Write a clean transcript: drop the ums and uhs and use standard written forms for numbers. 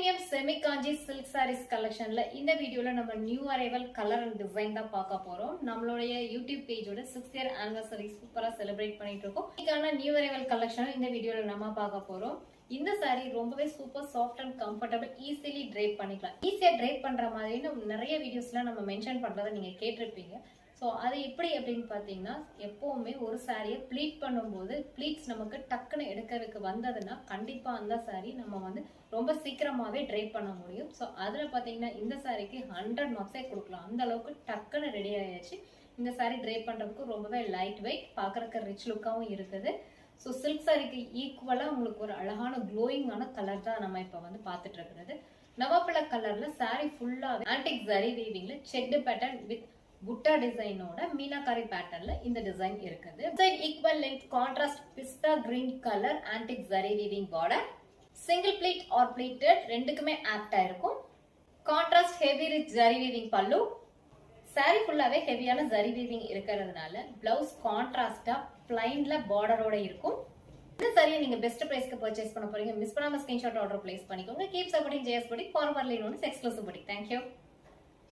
Premium semi kanji silk sarees collection la இந்த வீடியோல நம்ம new arrival colour and design தான் பார்க்க போறோம். நம்மளுடைய YouTube பேஜோட 6th year anniversary சூப்பரா செலிப்ரேட் பண்ணிட்டு இருக்கோம். இதுக்கான நியூ அரைவல் கலெக்ஷன் இந்த வீடியோல நம்ம பார்க்க போறோம். இந்த saree ரொம்பவே super soft and comfortable easily drape பண்ணிக்கலாம். ஈஸியா drape பண்ற மாதிரி நிறைய வீடியோஸ்ல நம்ம மென்ஷன் பண்றதை நீங்க கேட்டிருப்பீங்க. சோ அது எப்படி அப்படினு பாத்தீங்கன்னா எப்பவுமே ஒரு சாரியை ப்ளீட் பண்ணும்போது ப்ளீட்ஸ் நமக்கு டக்குன்னு எடுக்கிறதுக்கு வந்ததுன்னா கண்டிப்பா அந்த சாரி நம்ம வந்து ரொம்ப சீக்கிரமாவே ட்ரைப் பண்ண முடியும். சோ அதுல பாத்தீங்கன்னா இந்த சாரிக்கு 100 மார்க்ஸே கொடுக்கலாம். அந்த அளவுக்கு டக்குன்னு ரெடி ஆயாச்சு. இந்த சாரி ட்ரைப் பண்றதுக்கு ரொம்பவே லைட் வெயிட், பார்க்கறதுக்கு ரிச் லுக்காவும் இருக்குது. ஸோ சில்க் சாரிக்கு ஈக்குவலா உங்களுக்கு ஒரு அழகான க்ளோயிங்கான கலர் தான் நம்ம இப்போ வந்து பார்த்துட்டு இருக்கிறது. நவாப்பழ கலர்ல சாரி ஃபுல்லாவே ஆன்டிக் ஜரி வீவிங்ல செக்டு பேட்டர்ன் வித் புட்டா டிசைனோட மீனாகாரி பேட்டர்ன்ல இந்த டிசைன் இருக்குது. Side equal length contrast pista green colour antique zari weaving border. Single pleat or pleated ரெண்டுக்குமே ஆப்டா இருக்கும். Contrast heavy rich zari weaving pallu. Sari ஃபுல்லாவே ஹெவியான ஜரி வீவிங் இருக்கிறதுனால பிளவுஸ் கான்ட்ராஸ்டா பிளைன்ல பார்டரோட இருக்கும். இந்த சாரியை நீங்க பெஸ்ட் பிரைஸ்க்கு பர்ச்சேஸ் பண்ண போறீங்க. மிஸ் பண்ணாம ஸ்கிரீன்ஷாட் ஆர்டர் பிளேஸ் பண்ணிக்கோங்க. Keep supporting JS Boutique, for more link exclusive boutique. Thank you.